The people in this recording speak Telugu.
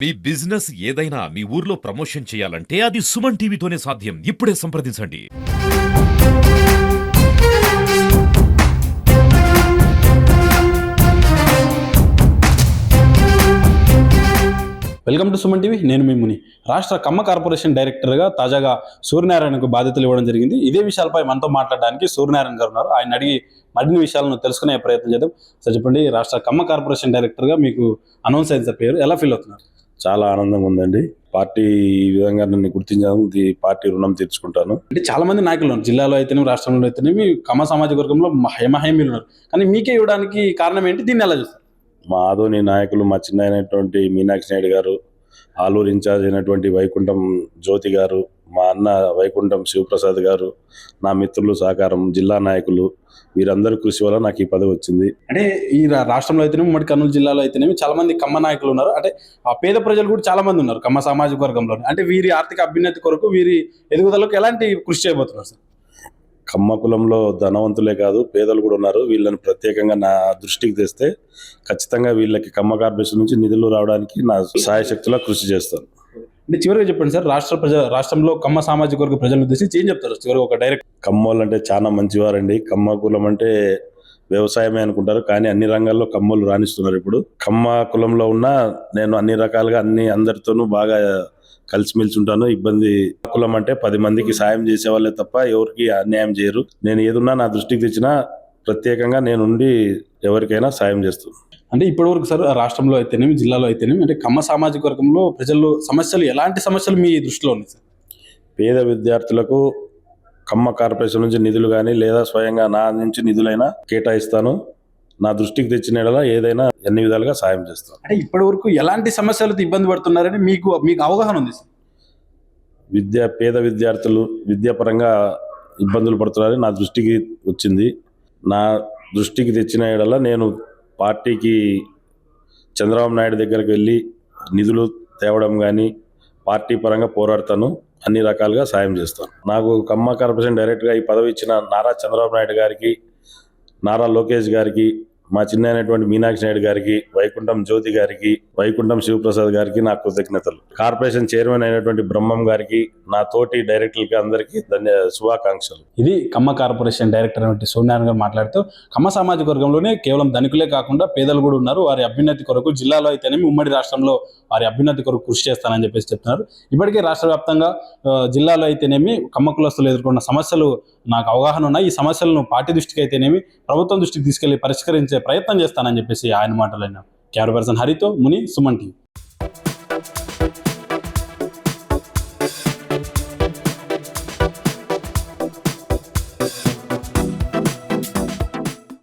మీ బిజినెస్ ఏదైనా మీ ఊర్లో ప్రమోషన్ చేయాలంటే అది సుమన్ టీవీతోనే సాధ్యం. ఇప్పుడే సంప్రదించండి. Welcome to Suman TV. నేను మీ ముని. రాష్ట్ర కమ్మ కార్పొరేషన్ డైరెక్టర్గా తాజాగా సూర్యనారాయణకు బాధ్యతలు ఇవ్వడం జరిగింది. ఇదే విషయాలపై మనతో మాట్లాడడానికి సూర్యనారాయణ గారు ఉన్నారు. ఆయన అడిగి మరిన్ని విషయాలను తెలుసుకునే ప్రయత్నం చేద్దాం. సార్ చెప్పండి, రాష్ట్ర కమ్మ కార్పొరేషన్ డైరెక్టర్గా మీకు అనౌన్స్ అయింది సార్, పేరు ఎలా ఫీల్ అవుతున్నారు? చాలా ఆనందంగా ఉందండి. పార్టీ ఈ విధంగా నన్ను గుర్తించాను, పార్టీ రుణం తీర్చుకుంటాను. అంటే చాలా మంది నాయకులు ఉన్నారు, జిల్లాలో అయితేనే రాష్ట్రంలో అయితేనేమి కమ్మ సామాజిక వర్గంలో హేమహేమీలు ఉన్నారు. కానీ మీకే ఇవ్వడానికి కారణం ఏంటి? దీన్ని ఎలా చూస్తారు? మా ఆదోని నాయకులు, మా చిన్న అయినటువంటి మీనాక్షి నాయుడు గారు, ఆలూరు ఇన్ఛార్జ్ అయినటువంటి వైకుంఠం జ్యోతి గారు, మా అన్న వైకుంఠం శివప్రసాద్ గారు, నా మిత్రులు సహకారం, జిల్లా నాయకులు, వీరందరూ కృషి వల్ల నాకు ఈ పదవి వచ్చింది. అంటే ఈ రాష్ట్రంలో అయితేనేమి ఉమ్మడి కర్నూలు జిల్లాలో అయితేనేమి చాలా మంది కమ్మ నాయకులు ఉన్నారు. అంటే ఆ పేద ప్రజలు కూడా చాలా మంది ఉన్నారు కమ్మ సామాజిక వర్గంలో. అంటే వీరి ఆర్థిక అభ్యున్నతి కొరకు, వీరి ఎదుగుదలకు ఎలాంటి కృషి చేయబోతున్నారు సార్? కమ్మ కులంలో ధనవంతులే కాదు, పేదలు కూడా ఉన్నారు. వీళ్ళని ప్రత్యేకంగా నా దృష్టికి తెస్తే ఖచ్చితంగా వీళ్ళకి కమ్మ కార్పొరేషన్ నుంచి నిధులు రావడానికి నా సాయశక్తులా కృషి చేస్తాను. అంటే చివరిగా చెప్పండి సార్, రాష్ట్రంలో కమ్మ సామాజిక వర్గ ప్రజలను ఉద్దేశించి ఏం చెప్తారు చివరి ఒక డైరెక్ట్? కమ్మోళ్ళు అంటే చాలా మంచివారండి. కమ్మ కులం అంటే వ్యవసాయమే అనుకుంటారు, కానీ అన్ని రంగాల్లో కమ్మోళ్ళు రాణిస్తున్నారు. ఇప్పుడు కమ్మ కులంలో ఉన్న నేను అన్ని రకాలుగా అందరితోనూ బాగా కలిసిమెలిసి ఉంటాను. ఇబ్బంది కులం అంటే 10 మందికి సాయం చేసేవాళ్ళే తప్ప ఎవరికి అన్యాయం చేయరు. నేను ఏదున్నా నా దృష్టికి తెచ్చినా ప్రత్యేకంగా నేనుండి ఎవరికైనా సాయం చేస్తాను. అంటే ఇప్పటి వరకు సార్ రాష్ట్రంలో అయితేనేమి, జిల్లాలో అయితేనేమి, అంటే కమ్మ సామాజిక వర్గంలో ప్రజలు సమస్యలు, ఎలాంటి సమస్యలు మీ దృష్టిలో ఉన్నాయి సార్? పేద విద్యార్థులకు కమ్మ కార్పొరేషన్ నుంచి నిధులు కానీ లేదా స్వయంగా నా నుంచి నిధులైనా కేటాయిస్తాను. నా దృష్టికి తెచ్చిన యెడల ఏదైనా అన్ని విధాలుగా సాయం చేస్తాను. అంటే ఇప్పటి వరకు ఎలాంటి సమస్యలతో ఇబ్బంది పడుతున్నారని మీకు అవగాహన ఉంది సార్? పేద విద్యార్థులు విద్యాపరంగా ఇబ్బందులు పడుతున్నారని నా దృష్టికి వచ్చింది. నా దృష్టికి తెచ్చిన యెడల నేను పార్టీకి చంద్రబాబు నాయుడు దగ్గరికి వెళ్ళి నిధులు తేవడం కానీ పార్టీ పరంగా పోరాడతాను. అన్ని రకాలుగా సాయం చేస్తాను. నాకు కమ్మ కార్పొరేషన్ డైరెక్టర్గా ఈ పదవి ఇచ్చిన నారా చంద్రబాబు నాయుడు గారికి, నారా లోకేష్ గారికి, మా చిన్న అయినటువంటి మీనాక్షి నాయుడు గారికి, వైకుంఠం జ్యోతి గారికి, వైకుంఠం శివప్రసాద్ గారికి నా కృతజ్ఞతలు. కార్పొరేషన్ చైర్మన్ అయినటువంటి బ్రహ్మం గారికి, నా తోటి డైరెక్టర్లకి అందరికీ శుభాకాంక్షలు. ఇది కమ్మ కార్పొరేషన్ డైరెక్టర్ అయినటువంటి సూర్యనారాయణ గారు మాట్లాడుతూ, కమ్మ సామాజిక వర్గంలోనే కేవలం ధనికులే కాకుండా పేదలు కూడా ఉన్నారు. వారి అభ్యున్నతి కొరకు జిల్లాలో అయితేనేమి ఉమ్మడి రాష్ట్రంలో వారి అభ్యున్నతి కొరకు కృషి చేస్తానని చెప్పేసి చెప్తున్నారు. ఇప్పటికే రాష్ట్ర వ్యాప్తంగా జిల్లాలో అయితేనేమి కమ్మ కులస్తులు ఎదుర్కొన్న సమస్యలు నాకు అవగాహన ఉన్నాయి. ఈ సమస్యలను పార్టీ దృష్టికి అయితేనేమి ప్రభుత్వం దృష్టికి తీసుకెళ్లి పరిష్కరించే ప్రయత్నం చేస్తానని చెప్పేసి ఆయన మాటలైన. కెమెరా పర్సన్ హరితో ముని, సుమన్ టీవీ.